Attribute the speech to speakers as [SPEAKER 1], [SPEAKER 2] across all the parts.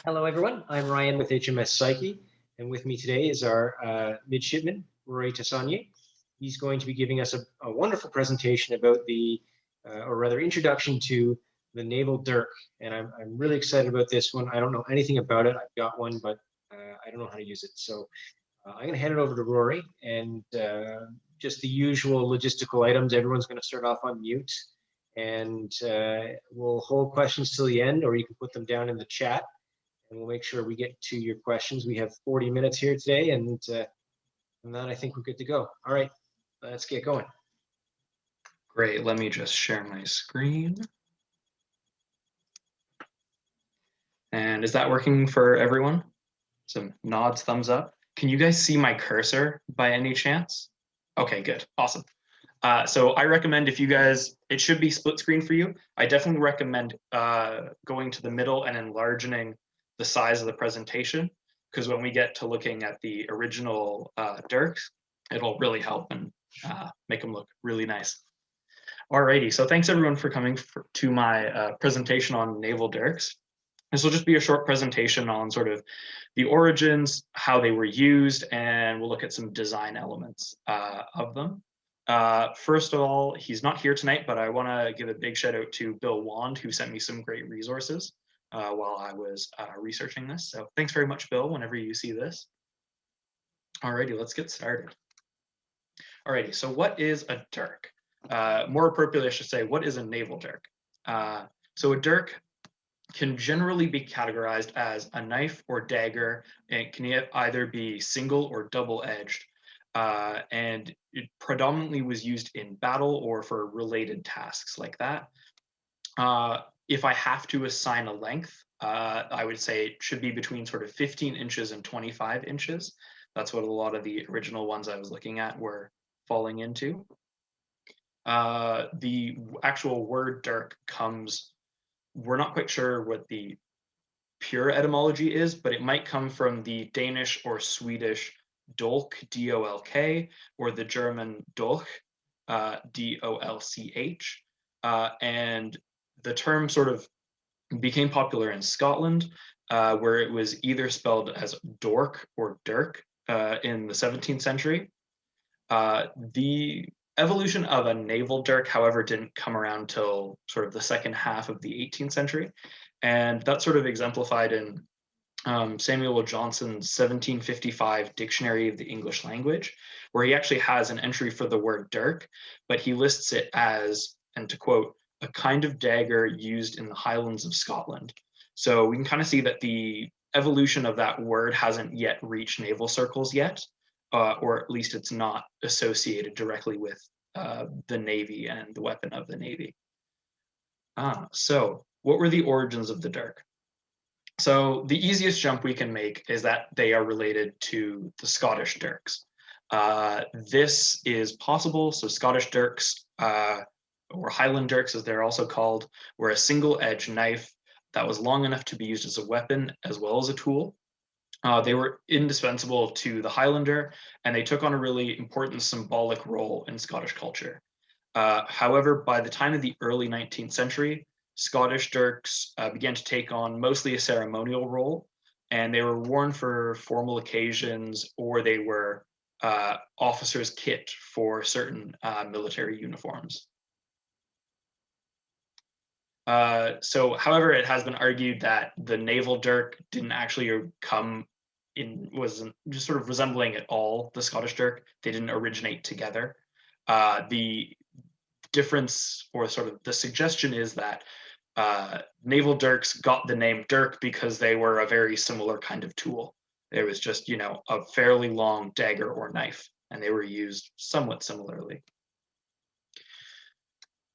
[SPEAKER 1] Hello, everyone. I'm Ryan with HMS Psyche, and with me today is our midshipman, Tassonyi. He's going to be giving us a wonderful presentation about or rather, introduction to the Naval Dirk. And I'm really excited about this one. I don't know anything about it. I've got one, but I don't know how to use it. So I'm going to hand it over to Rory, and just the usual logistical items. Everyone's going to start off on mute, and we'll hold questions till the end, or you can put them down in the chat, and we'll make sure we get to your questions. We have 40 minutes here today, and then I think we're good to go. All right, let's get going.
[SPEAKER 2] Great, let me just share my screen. And is that working for everyone? Some nods, thumbs up. Can you guys see my cursor by any chance? Okay, good, awesome. So I recommend if you guys, it should be split screen for you. I definitely recommend going to the middle and enlarging the size of the presentation, because when we get to looking at the original Dirks, it'll really help and make them look really nice. Alrighty, so thanks everyone for coming to my presentation on Naval Dirks. This will just be a short presentation on sort of the origins, how they were used, and we'll look at some design elements of them. First of all, he's not here tonight, but I want to give a big shout out to Bill Wand, who sent me some great resources while I was researching this. So thanks very much, Bill, whenever you see this. Alrighty, let's get started. Alrighty, so what is a Dirk? More appropriately, I should say, what is a naval Dirk? So a Dirk can generally be categorized as a knife or dagger, and it can either be single or double-edged, and it predominantly was used in battle or for related tasks like that. If I have to assign a length, I would say it should be between sort of 15 inches and 25 inches. That's what a lot of the original ones I was looking at were falling into. The actual word Dirk comes, we're not quite sure what the pure etymology is, but it might come from the Danish or Swedish Dolk, D-O-L-K, or the German Dolch, D-O-L-C-H. And the term sort of became popular in Scotland, where it was either spelled as Dork or Dirk in the 17th century. The evolution of a naval Dirk, however, didn't come around till sort of the second half of the 18th century. And that's sort of exemplified in Samuel Johnson's 1755 Dictionary of the English Language, where he actually has an entry for the word Dirk, but he lists it as, and to quote, a kind of dagger used in the Highlands of Scotland. So we can kind of see that the evolution of that word hasn't yet reached naval circles yet, or at least it's not associated directly with the Navy and the weapon of the Navy. So what were the origins of the Dirk? So the easiest jump we can make is that they are related to the Scottish Dirks. This is possible. So Scottish Dirks, or Highland Dirks as they're also called, were a single-edged knife that was long enough to be used as a weapon as well as a tool. They were indispensable to the Highlander, and they took on a really important symbolic role in Scottish culture. However, by the time of the early 19th century, Scottish Dirks began to take on mostly a ceremonial role, and they were worn for formal occasions, or they were officers' kit for certain military uniforms. So, however, it has been argued that the naval Dirk didn't actually come in, wasn't just sort of resembling at all the Scottish Dirk. They didn't originate together. The difference, or sort of the suggestion, is that naval Dirks got the name Dirk because they were a very similar kind of tool. It was just, you know, a fairly long dagger or knife, and they were used somewhat similarly.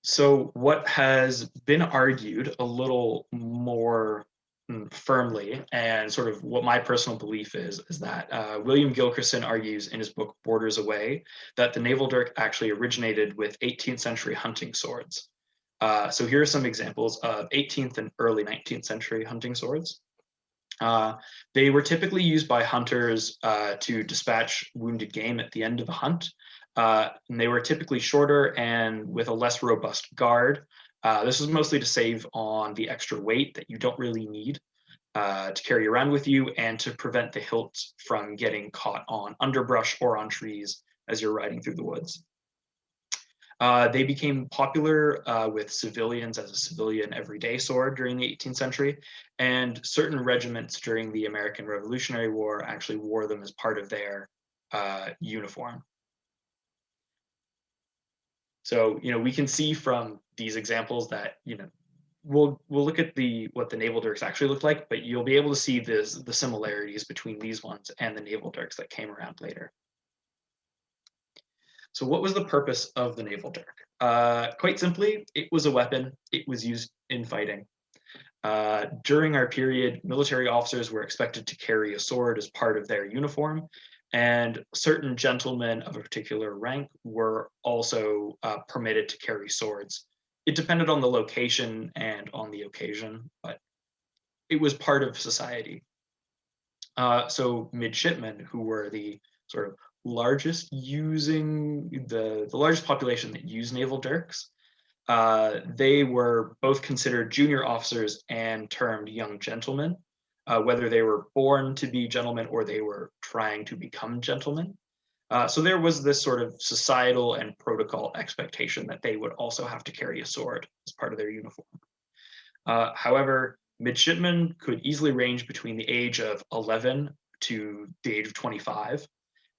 [SPEAKER 2] So what has been argued a little more firmly, and sort of what my personal belief is that William Gilkerson argues in his book Borders Away that the naval Dirk actually originated with 18th century hunting swords. So here are some examples of 18th and early 19th century hunting swords. They were typically used by hunters to dispatch wounded game at the end of a hunt. And they were typically shorter and with a less robust guard. This was mostly to save on the extra weight that you don't really need. to carry around with you and to prevent the hilt from getting caught on underbrush or on trees as you're riding through the woods. They became popular with civilians as a civilian everyday sword during the 18th century, and certain regiments during the American Revolutionary War actually wore them as part of their uniform. So, we can see from these examples that, we'll look at what the naval dirks actually looked like, but you'll be able to see the similarities between these ones and the naval dirks that came around later. So what was the purpose of the naval dirk? Quite simply, it was a weapon. It was used in fighting. During our period, military officers were expected to carry a sword as part of their uniform, and certain gentlemen of a particular rank were also permitted to carry swords. It depended on the location and on the occasion, but it was part of society. So midshipmen, who were the sort of largest the largest population that used naval dirks, they were both considered junior officers and termed young gentlemen, whether they were born to be gentlemen or they were trying to become gentlemen. So there was this sort of societal and protocol expectation that they would also have to carry a sword as part of their uniform. However, midshipmen could easily range between the age of 11 to the age of 25.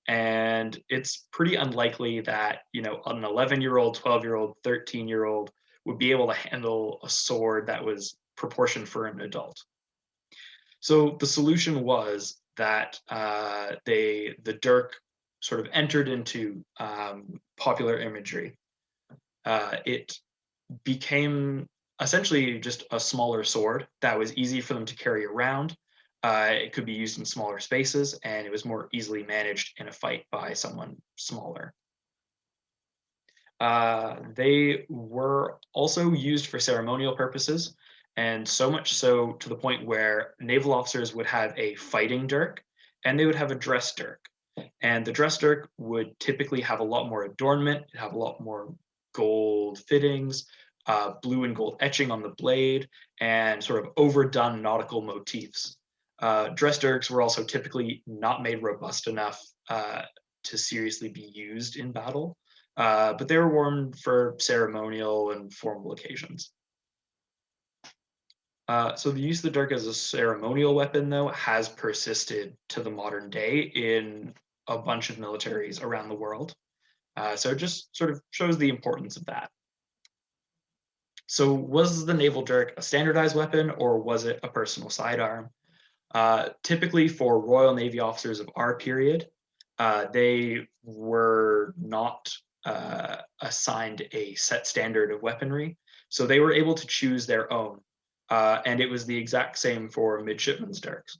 [SPEAKER 2] And it's pretty unlikely that, an 11-year-old, 12-year-old, 13-year-old would be able to handle a sword that was proportioned for an adult. So the solution was that the dirk sort of entered into popular imagery. It became essentially just a smaller sword that was easy for them to carry around. It could be used in smaller spaces, and it was more easily managed in a fight by someone smaller. They were also used for ceremonial purposes, and so much so to the point where naval officers would have a fighting dirk, and they would have a dress dirk. And the dress dirk would typically have a lot more adornment, have a lot more gold fittings, blue and gold etching on the blade, and sort of overdone nautical motifs. Dress dirks were also typically not made robust enough to seriously be used in battle, but they were worn for ceremonial and formal occasions. So the use of the dirk as a ceremonial weapon, though, has persisted to the modern day in a bunch of militaries around the world. So it just sort of shows the importance of that. So was the naval dirk a standardized weapon, or was it a personal sidearm? Typically for Royal Navy officers of our period, they were not assigned a set standard of weaponry, so they were able to choose their own. And it was the exact same for midshipmen's dirks.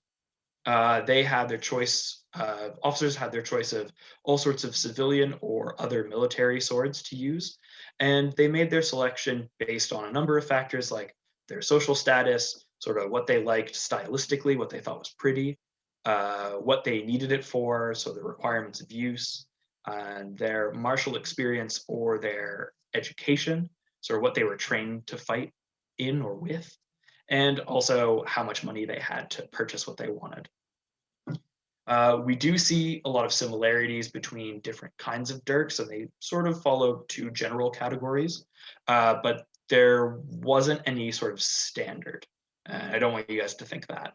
[SPEAKER 2] They had their choice, officers had their choice of all sorts of civilian or other military swords to use, and they made their selection based on a number of factors like their social status, sort of what they liked stylistically, what they thought was pretty, what they needed it for, so the requirements of use, and their martial experience or their education, sort of what they were trained to fight in or with, and also how much money they had to purchase what they wanted. We do see a lot of similarities between different kinds of dirks, and they sort of follow two general categories, but there wasn't any sort of standard. I don't want you guys to think that.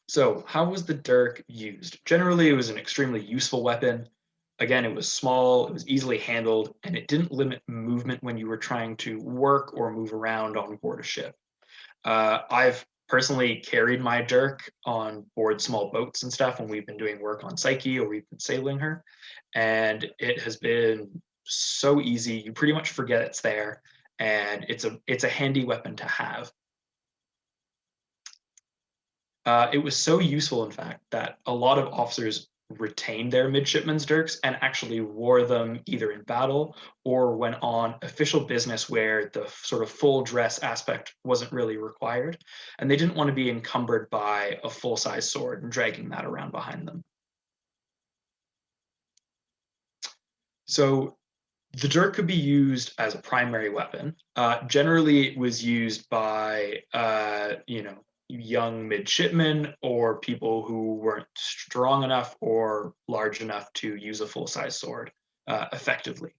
[SPEAKER 2] So how was the dirk used? Generally, it was an extremely useful weapon. Again, it was small, it was easily handled, and it didn't limit movement when you were trying to work or move around on board a ship. I've personally carried my dirk on board small boats and stuff when we've been doing work on Psyche or we've been sailing her, and it has been so easy. You pretty much forget it's there, and it's a handy weapon to have. It was so useful, in fact, that a lot of officers retained their midshipmen's dirks and actually wore them either in battle or when on official business where the sort of full dress aspect wasn't really required. And they didn't want to be encumbered by a full-size sword and dragging that around behind them. So The dirk could be used as a primary weapon. Generally, it was used by young midshipmen or people who weren't strong enough or large enough to use a full-size sword effectively.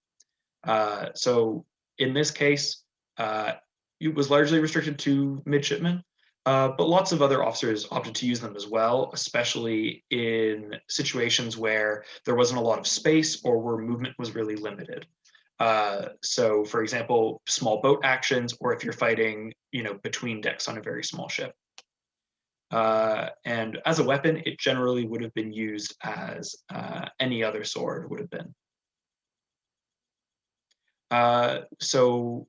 [SPEAKER 2] So in this case, it was largely restricted to midshipmen, but lots of other officers opted to use them as well, especially in situations where there wasn't a lot of space or where movement was really limited. So, for example, small boat actions, or if you're fighting, between decks on a very small ship. And as a weapon, it generally would have been used as any other sword would have been. So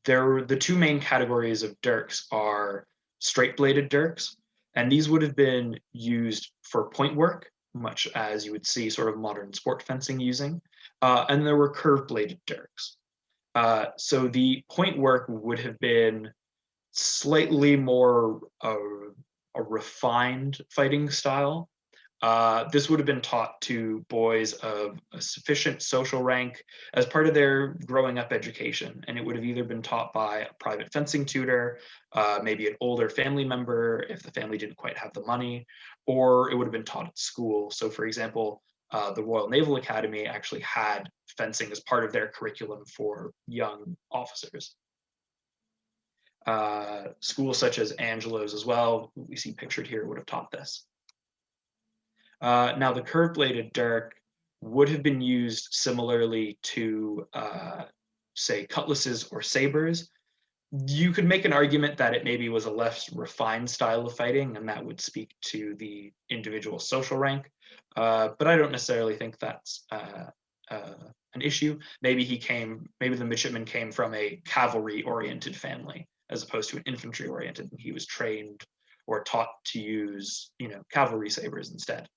[SPEAKER 2] the two main categories of dirks are straight-bladed dirks, and these would have been used for point work, much as you would see sort of modern sport fencing using, and there were curved-bladed dirks. So the point work would have been slightly more a refined fighting style. This would have been taught to boys of a sufficient social rank as part of their growing up education. And it would have either been taught by a private fencing tutor, maybe an older family member if the family didn't quite have the money, or it would have been taught at school. So, for example, the Royal Naval Academy actually had fencing as part of their curriculum for young officers. Schools such as Angelo's as well, we see pictured here, would have taught this. Now, the curved-bladed dirk would have been used similarly to, say, cutlasses or sabers. You could make an argument that it maybe was a less refined style of fighting, and that would speak to the individual social rank. But I don't necessarily think that's an issue. Maybe the midshipman came from a cavalry-oriented family as opposed to an infantry-oriented, and he was trained or taught to use, cavalry sabers instead.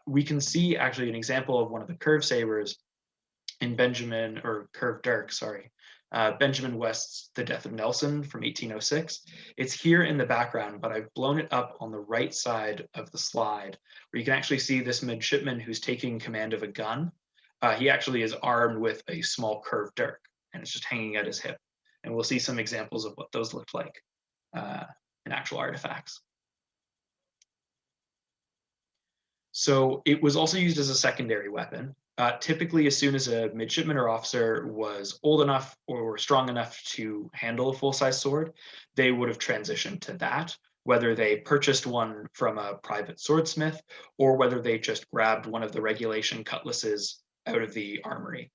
[SPEAKER 2] We can see actually an example of one of the curved sabers in curved dirk, sorry, Benjamin West's The Death of Nelson from 1806. It's here in the background, but I've blown it up on the right side of the slide, where you can actually see this midshipman who's taking command of a gun. He actually is armed with a small curved dirk, and it's just hanging at his hip. And we'll see some examples of what those looked like in actual artifacts. So it was also used as a secondary weapon. Typically, as soon as a midshipman or officer was old enough or strong enough to handle a full-size sword, they would have transitioned to that, whether they purchased one from a private swordsmith or whether they just grabbed one of the regulation cutlasses out of the armory.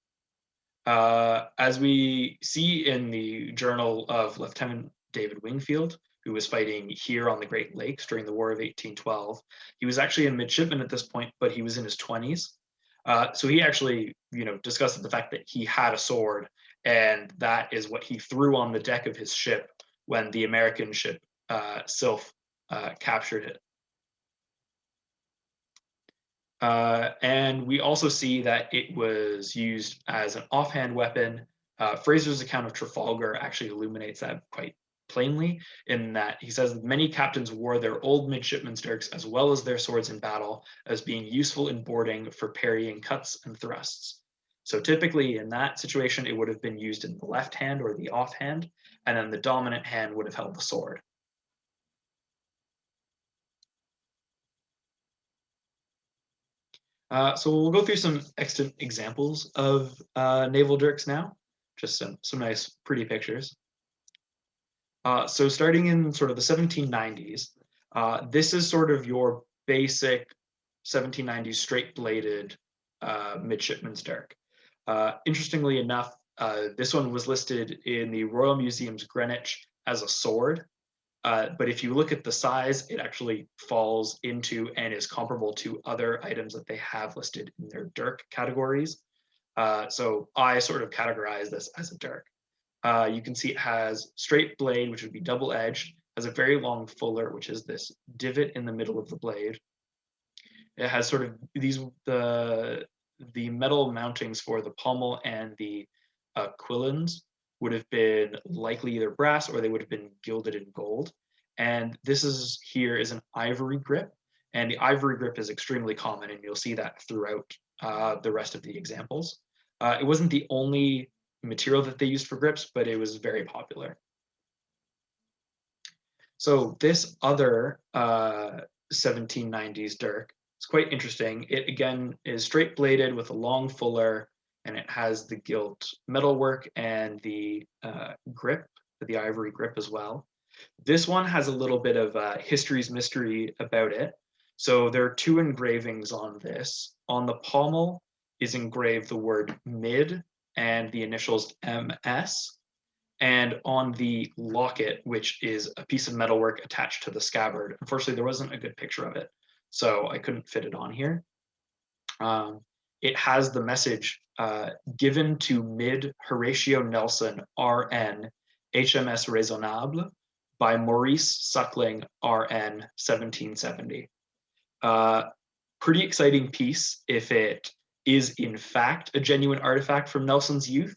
[SPEAKER 2] As we see in the journal of Lieutenant David Wingfield, who was fighting here on the Great Lakes during the War of 1812. He was actually a midshipman at this point, but he was in his 20s. So he actually, discussed the fact that he had a sword, and that is what he threw on the deck of his ship when the American ship Sylph captured it. And we also see that it was used as an offhand weapon. Fraser's account of Trafalgar actually illuminates that quite plainly, in that he says many captains wore their old midshipmen's dirks as well as their swords in battle, as being useful in boarding for parrying cuts and thrusts. So typically in that situation, it would have been used in the left hand or the offhand, and then the dominant hand would have held the sword. So we'll go through some extant examples of naval dirks now, just some nice pretty pictures. So starting in sort of the 1790s, this is sort of your basic 1790s straight-bladed midshipman's dirk. Interestingly enough, this one was listed in the Royal Museum's Greenwich as a sword, but if you look at the size, it actually falls into and is comparable to other items that they have listed in their dirk categories. So I sort of categorize this as a dirk. You can see it has straight blade, which would be double-edged, has a very long fuller, which is this divot in the middle of the blade. It has sort of the metal mountings for the pommel and the quillins would have been likely either brass or they would have been gilded in gold. And this is an ivory grip, and the ivory grip is extremely common, and you'll see that throughout the rest of the examples. It wasn't the only material that they used for grips, but it was very popular. So this other 1790s dirk is quite interesting. It again is straight bladed with a long fuller, and it has the gilt metalwork and the grip, the ivory grip as well. This one has a little bit of history's mystery about it. So there are two engravings on this. On the pommel is engraved the word mid and the initials MS. And on the locket, which is a piece of metalwork attached to the scabbard, unfortunately, there wasn't a good picture of it, so I couldn't fit it on here. It has the message given to Mid Horatio Nelson, RN, HMS Raisonnable, by Maurice Suckling, RN, 1770. Pretty exciting piece if it is in fact a genuine artifact from Nelson's youth.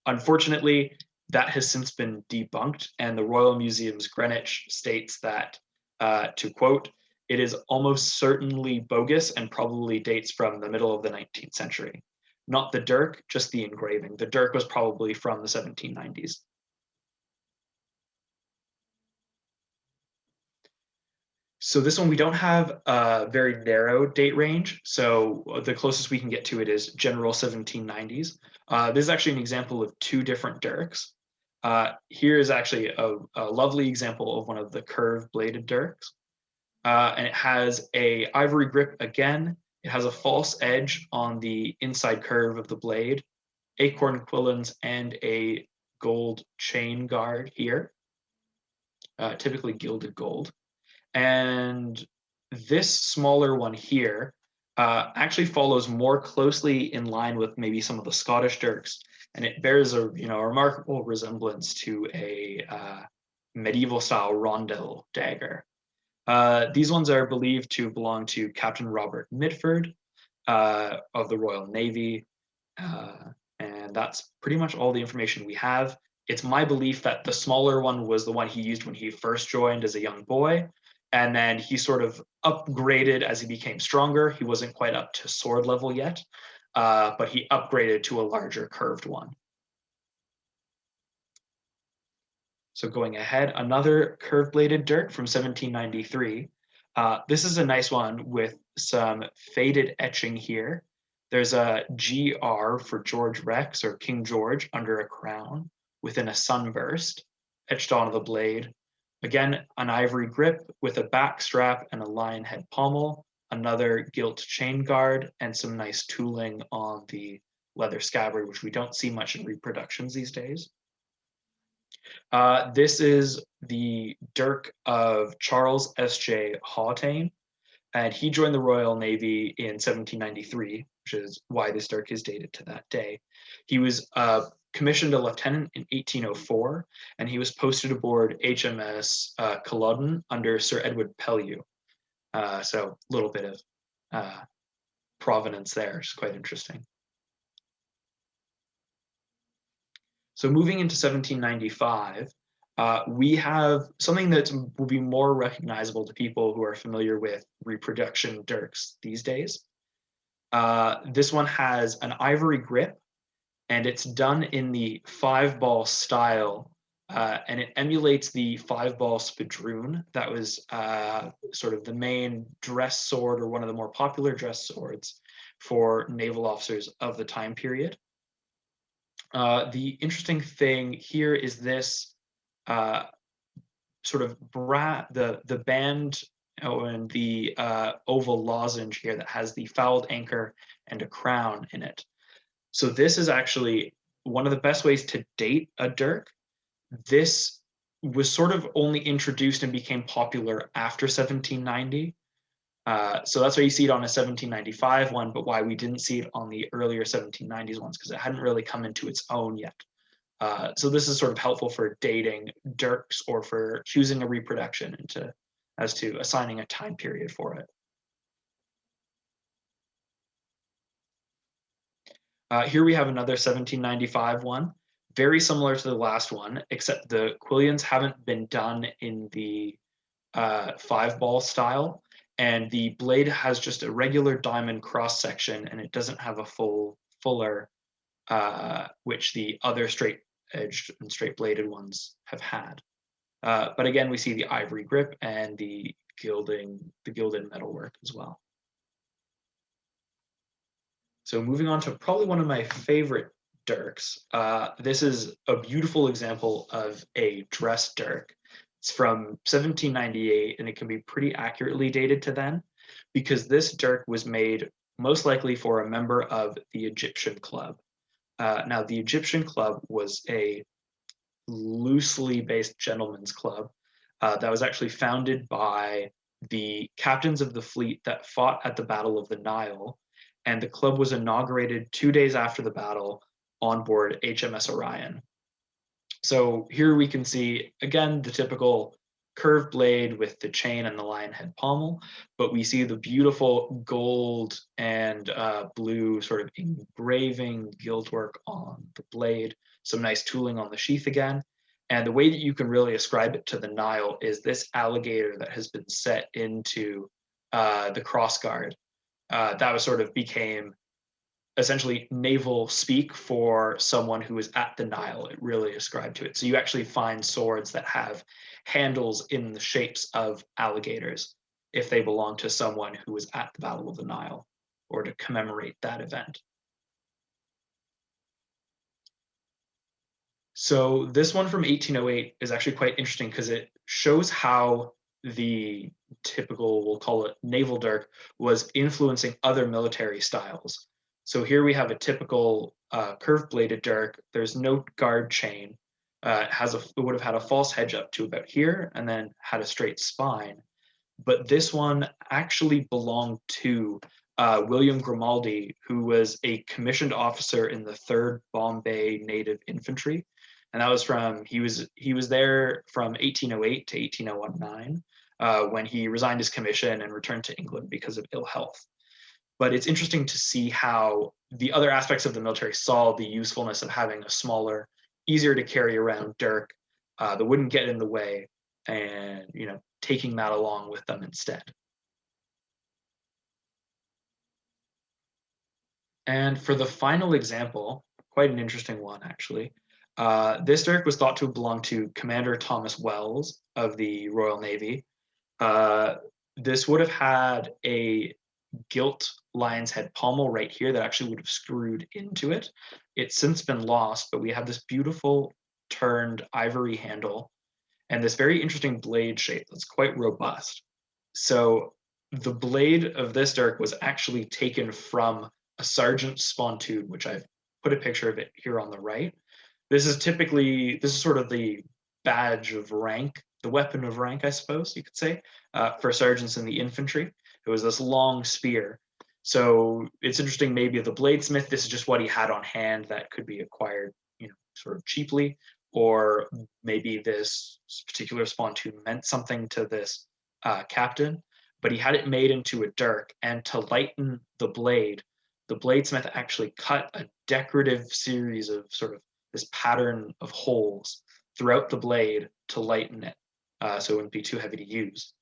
[SPEAKER 2] Unfortunately, that has since been debunked, and the Royal Museum's Greenwich states that, to quote, "It is almost certainly bogus and probably dates from the middle of the 19th century." Not the dirk, just the engraving. The dirk was probably from the 1790s. So this one, we don't have a very narrow date range. So the closest we can get to it is general 1790s. This is actually an example of two different dirks. Here is actually a lovely example of one of the curved bladed dirks. And it has a ivory grip again. It has a false edge on the inside curve of the blade, acorn quillons, and a gold chain guard here, typically gilded gold. And this smaller one here actually follows more closely in line with maybe some of the Scottish dirks, and it bears a remarkable resemblance to a medieval style rondel dagger. These ones are believed to belong to Captain Robert Mitford of the Royal Navy, and that's pretty much all the information we have. It's my belief that the smaller one was the one he used when he first joined as a young boy, and then he sort of upgraded as he became stronger. He wasn't quite up to sword level yet, but he upgraded to a larger curved one. So going ahead, another curved-bladed dirk from 1793. This is a nice one with some faded etching here. There's a GR for George Rex, or King George, under a crown within a sunburst etched onto the blade. Again, an ivory grip with a back strap and a lion head pommel, another gilt chain guard, and some nice tooling on the leather scabbard, which we don't see much in reproductions these days. This is the dirk of Charles S.J. Hawtayne, and he joined the Royal Navy in 1793, which is why this dirk is dated to that day. He was commissioned a lieutenant in 1804, and he was posted aboard HMS Culloden under Sir Edward Pellew. So a little bit of provenance there, which is quite interesting. So moving into 1795, we have something that will be more recognizable to people who are familiar with reproduction dirks these days. This one has an ivory grip, and it's done in the 5-ball style, and it emulates the 5-ball spadroon. That was sort of the main dress sword, or one of the more popular dress swords for naval officers of the time period. The interesting thing here is this sort of the band and the oval lozenge here that has the fouled anchor and a crown in it. So this is actually one of the best ways to date a dirk. This was sort of only introduced and became popular after 1790. So that's why you see it on a 1795 one, but why we didn't see it on the earlier 1790s ones, because it hadn't really come into its own yet. So this is sort of helpful for dating dirks or for choosing a reproduction as to assigning a time period for it. Here we have another 1795 one, very similar to the last one, except the quillions haven't been done in the 5-ball style, and the blade has just a regular diamond cross section, and it doesn't have a full fuller, which the other straight-edged and straight-bladed ones have had. But again, we see the ivory grip and the gilded metalwork as well. So moving on to probably one of my favorite dirks. This is a beautiful example of a dress dirk. It's from 1798, and it can be pretty accurately dated to then, because this dirk was made most likely for a member of the Egyptian Club. Now, the Egyptian Club was a loosely based gentlemen's club that was actually founded by the captains of the fleet that fought at the Battle of the Nile, and the club was inaugurated 2 days after the battle on board HMS Orion. So here we can see, again, the typical curved blade with the chain and the lion head pommel, but we see the beautiful gold and blue sort of engraving gildwork on the blade, some nice tooling on the sheath again. And the way that you can really ascribe it to the Nile is this alligator that has been set into the crossguard. That was sort of became essentially naval speak for someone who is at the Nile. It really ascribed to it. So you actually find swords that have handles in the shapes of alligators if they belong to someone who was at the Battle of the Nile or to commemorate that event. So this one from 1808 is actually quite interesting because it shows how the typical, we'll call it naval dirk, was influencing other military styles. So here we have a typical curved bladed dirk. There's no guard chain. It would have had a false hedge up to about here and then had a straight spine. But this one actually belonged to William Grimaldi, who was a commissioned officer in the 3rd Bombay Native Infantry. And that was he was there from 1808 to 1809 when he resigned his commission and returned to England because of ill health. But it's interesting to see how the other aspects of the military saw the usefulness of having a smaller, easier to carry around dirk that wouldn't get in the way, and taking that along with them instead. And for the final example, quite an interesting one actually. This dirk was thought to belong to Commander Thomas Wells of the Royal Navy. This would have had a gilt lion's head pommel right here that actually would have screwed into it. It's since been lost, but we have this beautiful turned ivory handle and this very interesting blade shape that's quite robust. So the blade of this dirk was actually taken from a sergeant's spontoon, which I've put a picture of it here on the right. This is sort of the badge of rank, the weapon of rank, I suppose you could say, for sergeants in the infantry. It was this long spear. So it's interesting, maybe the bladesmith, this is just what he had on hand that could be acquired, sort of cheaply, or maybe this particular spontoon meant something to this captain, but he had it made into a dirk, and to lighten the bladesmith actually cut a decorative series of sort of this pattern of holes throughout the blade to lighten it, so it wouldn't be too heavy to use.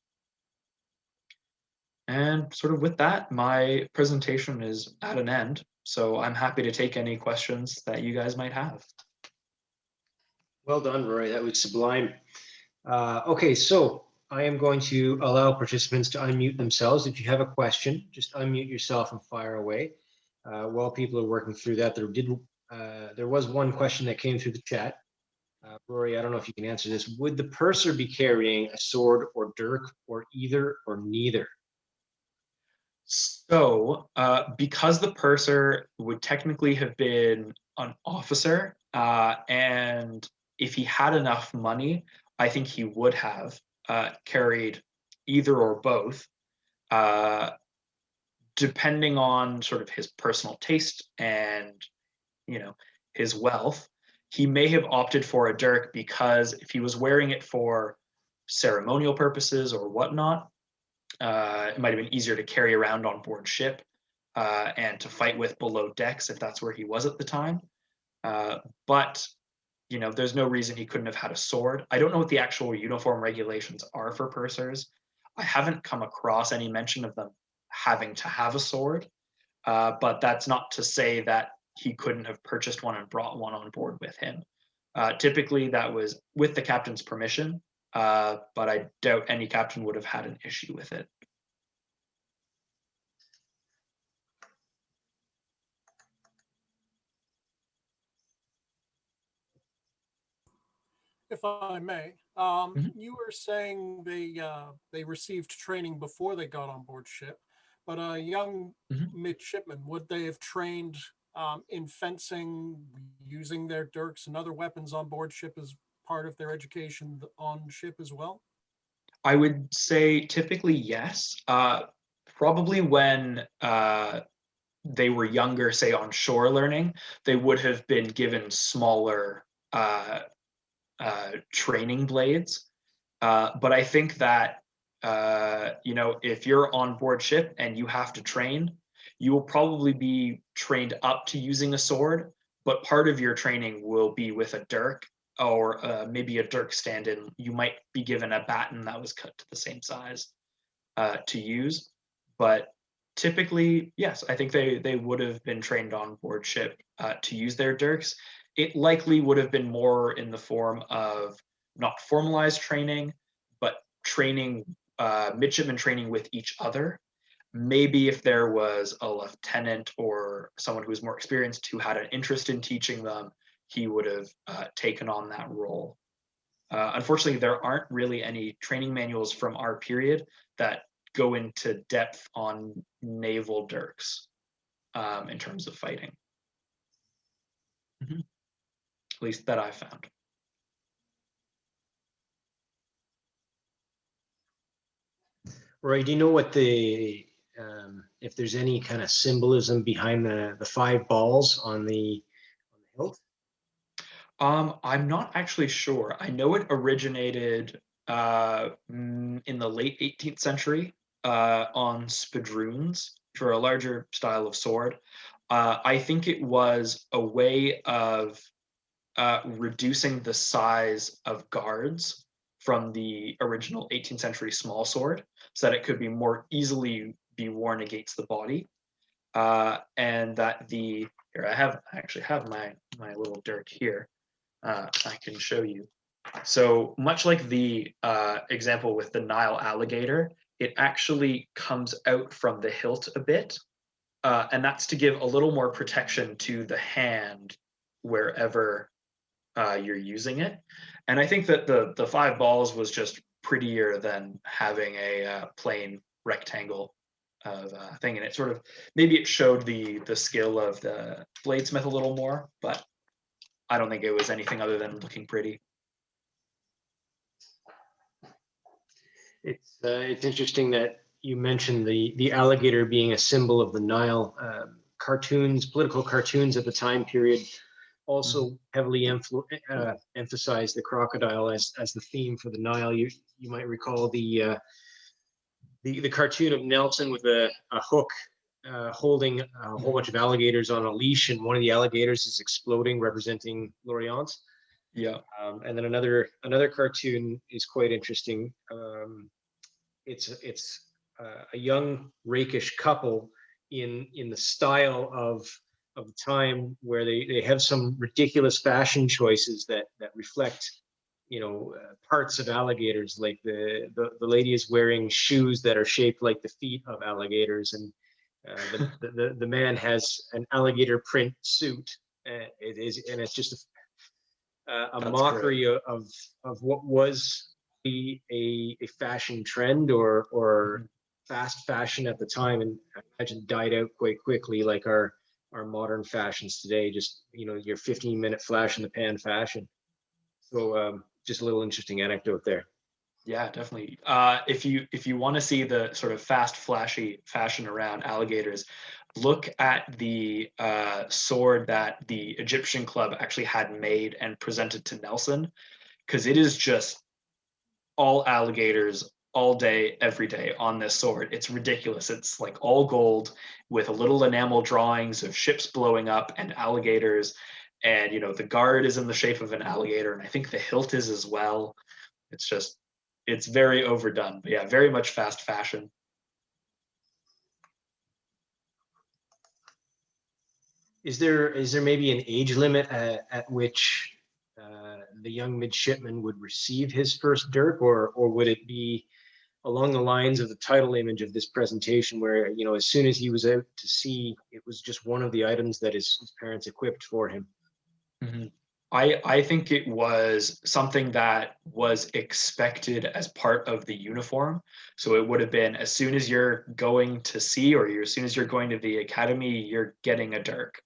[SPEAKER 2] And sort of with that, my presentation is at an end. So I'm happy to take any questions that you guys might have.
[SPEAKER 1] Well done, Rory. That was sublime. Okay, so I am going to allow participants to unmute themselves. If you have a question, just unmute yourself and fire away. While people are working through that, there was one question that came through the chat. Rory, I don't know if you can answer this. Would the purser be carrying a sword or dirk, or either or neither?
[SPEAKER 2] So because the purser would technically have been an officer, and if he had enough money, I think he would have carried either or both, depending on sort of his personal taste and his wealth. He may have opted for a dirk because if he was wearing it for ceremonial purposes or whatnot, it might have been easier to carry around on board ship and to fight with below decks if that's where he was at the time. But there's no reason he couldn't have had a sword. I don't know what the actual uniform regulations are for pursers. I haven't come across any mention of them having to have a sword, but that's not to say that he couldn't have purchased one and brought one on board with him. Typically, that was with the captain's permission, but I doubt any captain would have had an issue with it.
[SPEAKER 3] If I may, you were saying they received training before they got on board ship, but a young midshipman, would they have trained in fencing, using their dirks and other weapons on board ship as part of their education on ship as well?
[SPEAKER 2] I would say typically yes. Probably when they were younger, say on shore learning, they would have been given smaller training blades. But I think that, if you're on board ship and you have to train, you will probably be trained up to using a sword, but part of your training will be with a dirk or maybe a dirk stand-in. You might be given a baton that was cut to the same size to use. But typically, yes, I think they would have been trained on board ship to use their dirks. It likely would have been more in the form of not formalized training, but training, midshipman training with each other. Maybe if there was a lieutenant or someone who was more experienced who had an interest in teaching them, he would have taken on that role. Unfortunately, there aren't really any training manuals from our period that go into depth on naval dirks in terms of fighting. At least that I found.
[SPEAKER 1] Roy, do you know what if there's any kind of symbolism behind the 5 balls on the hilt?
[SPEAKER 2] I'm not actually sure. I know it originated in the late 18th century on spadroons for a larger style of sword. I think it was a way of reducing the size of guards from the original 18th century small sword so that it could be more easily be worn against the body. And that here I actually have my little dirk here. I can show you. So much like the example with the Nile alligator, it actually comes out from the hilt a bit. And that's to give a little more protection to the hand wherever you're using it. And I think that the 5 balls was just prettier than having a plain rectangle of thing. And it sort of, maybe it showed the skill of the bladesmith a little more, but I don't think it was anything other than looking pretty.
[SPEAKER 1] It's interesting that you mentioned the alligator being a symbol of the Nile. Cartoons, political cartoons at the time period also heavily emphasized the crocodile as the theme for the Nile. You might recall the cartoon of Nelson with a hook holding a whole bunch of alligators on a leash, and one of the alligators is exploding, representing Lorient.
[SPEAKER 2] Yeah.
[SPEAKER 1] And then another cartoon is quite interesting. It's a young rakish couple in the style of the time, where they have some ridiculous fashion choices that reflect, parts of alligators. Like the lady is wearing shoes that are shaped like the feet of alligators, and the man has an alligator print suit. It's just a mockery of what was a fashion trend or fast fashion at the time, and I imagine died out quite quickly, like our modern fashions today. Just your 15-minute flash in the pan fashion. So just a little interesting anecdote there.
[SPEAKER 2] Yeah, definitely. If you want to see the sort of fast, flashy fashion around alligators, look at the sword that the Egyptian club actually had made and presented to Nelson, because it is just all alligators all day, every day on this sword. It's ridiculous. It's like all gold with a little enamel drawings of ships blowing up and alligators. And, the guard is in the shape of an alligator. And I think the hilt is as well. It's very overdone, but yeah, very much fast fashion.
[SPEAKER 1] Is there maybe an age limit at which the young midshipman would receive his first dirk, or would it be along the lines of the title image of this presentation, where, you know, as soon as he was out to sea, it was just one of the items that his parents equipped for him?
[SPEAKER 2] Mhm. I think it was something that was expected as part of the uniform. So it would have been, as soon as you're going to sea, or as soon as you're going to the academy, you're getting a dirk.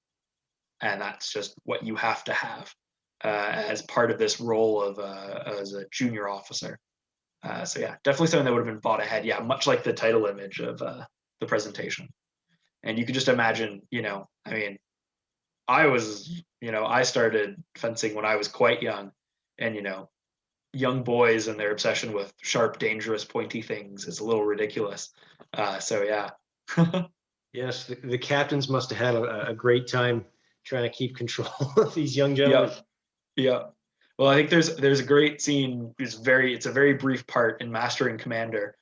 [SPEAKER 2] And that's just what you have to have as part of this role of as a junior officer. So yeah, definitely something that would have been bought ahead. Yeah, much like the title image of the presentation. And you can just imagine, you know, I mean, I started fencing when I was quite young, and, you know, young boys and their obsession with sharp, dangerous, pointy things is a little ridiculous. So yeah.
[SPEAKER 1] Yes, the captains must have had a great time trying to keep control of these young gentlemen.
[SPEAKER 2] Yeah. Yeah. Well, I think there's a great scene. It's a very brief part in Master and Commander,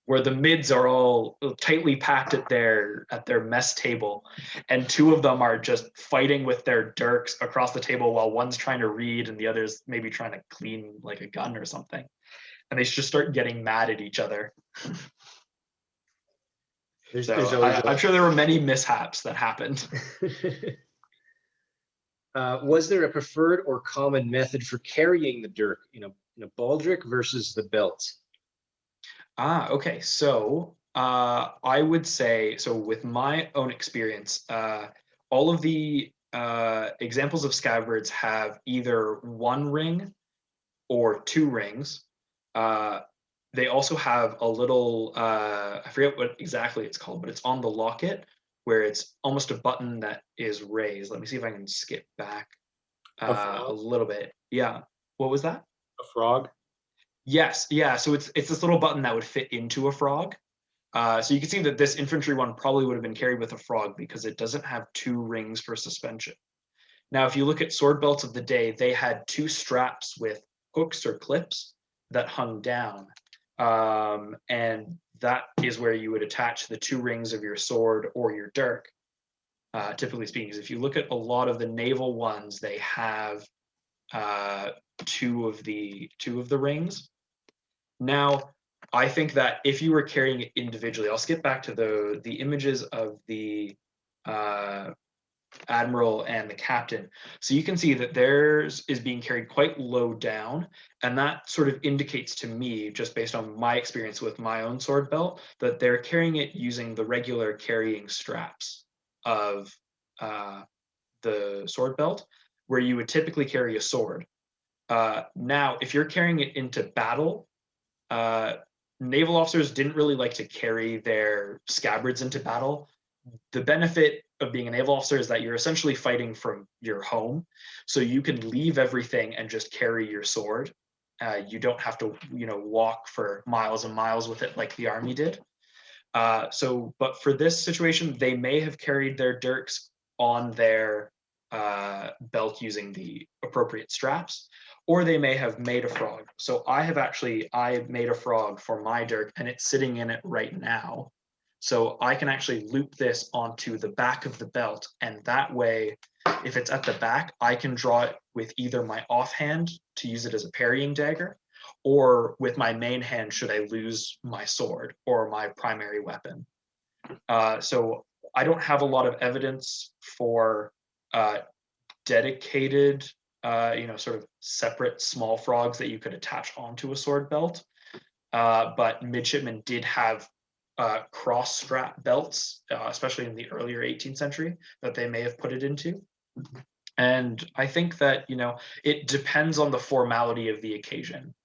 [SPEAKER 2] where the mids are all tightly packed at their mess table, and two of them are just fighting with their dirks across the table, while one's trying to read and the other's maybe trying to clean like a gun or something. And they just start getting mad at each other.
[SPEAKER 1] There's
[SPEAKER 2] So
[SPEAKER 1] always
[SPEAKER 2] I'm sure there were many mishaps that happened.
[SPEAKER 1] Was there a preferred or common method for carrying the dirk, in a baldric versus the belt?
[SPEAKER 2] Okay. So I would say, so with my own experience, all of the examples of scabbards have either one ring or two rings. Uh, they also have a little, I forget what exactly it's called, but it's on the locket, where it's almost a button that is raised. Let me see if I can skip back
[SPEAKER 3] A
[SPEAKER 2] a
[SPEAKER 3] frog?
[SPEAKER 2] little bit. Yeah. What was that?
[SPEAKER 3] A frog?
[SPEAKER 2] Yes. Yeah. So it's this little button that would fit into a frog. So you can see that this infantry one probably would have been carried with a frog, because it doesn't have two rings for suspension. Now, if you look at sword belts of the day, they had two straps with hooks or clips that hung down. And that is where you would attach the two rings of your sword or your dirk, typically speaking. Because if you look at a lot of the naval ones, they have two of the rings. Now, I think that if you were carrying it individually, I'll skip back to the images of the admiral and the captain. So you can see that theirs is being carried quite low down, and that sort of indicates to me, just based on my experience with my own sword belt, that they're carrying it using the regular carrying straps of the sword belt, where you would typically carry a sword. Now, if you're carrying it into battle, naval officers didn't really like to carry their scabbards into battle. The benefit of being a naval officer is that you're essentially fighting from your home, so you can leave everything and just carry your sword. You don't have to, walk for miles and miles with it like the army did. But for this situation, they may have carried their dirks on their belt using the appropriate straps, or they may have made a frog. So I made a frog for my dirk, and it's sitting in it right now. So I can actually loop this onto the back of the belt, and that way, if it's at the back, I can draw it with either my offhand to use it as a parrying dagger, or with my main hand should I lose my sword or my primary weapon. So I don't have a lot of evidence for dedicated, sort of separate small frogs that you could attach onto a sword belt. But midshipmen did have cross strap belts, especially in the earlier 18th century, that they may have put it into. And I think that, it depends on the formality of the occasion.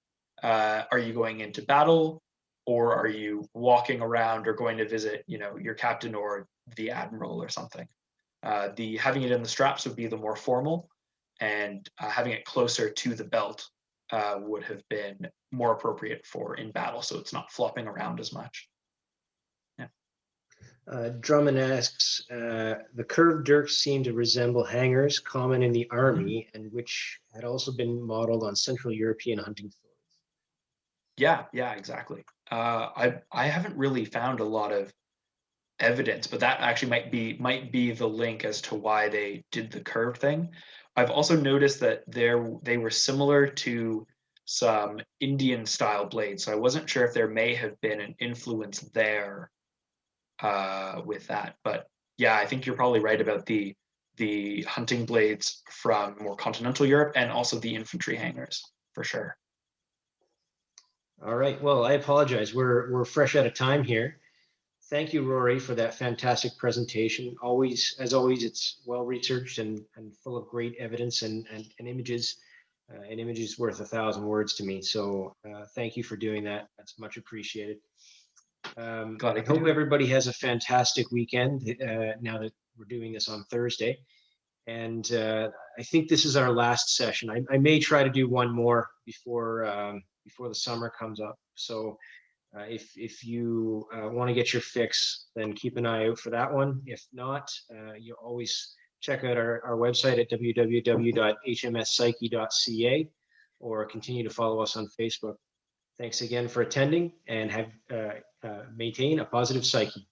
[SPEAKER 2] Are you going into battle, or are you walking around or going to visit, your captain or the admiral or something? The having it in the straps would be the more formal, and having it closer to the belt would have been more appropriate for in battle, so it's not flopping around as much. Yeah.
[SPEAKER 1] Drummond asks, the curved dirks seem to resemble hangers common in the army, and which had also been modeled on Central European hunting swords.
[SPEAKER 2] Yeah, exactly. I haven't really found a lot of evidence, but that actually might be the link as to why they did the curve thing. I've also noticed that they were similar to some Indian style blades, so I wasn't sure if there may have been an influence there with that. But yeah, I think you're probably right about the hunting blades from more continental Europe and also the infantry hangers for sure.
[SPEAKER 1] All right. Well, I apologize. We're fresh out of time here. Thank you, Rory, for that fantastic presentation. As always, it's well researched and full of great evidence and images. An image is worth 1,000 words to me. So thank you for doing that. That's much appreciated. I hope everybody has a fantastic weekend now that we're doing this on Thursday. And I think this is our last session. I may try to do one more before the summer comes up. So if you want to get your fix, then keep an eye out for that one. If not, you always check out our website at www.hmspsyche.ca or continue to follow us on Facebook. Thanks again for attending, and maintain a positive psyche.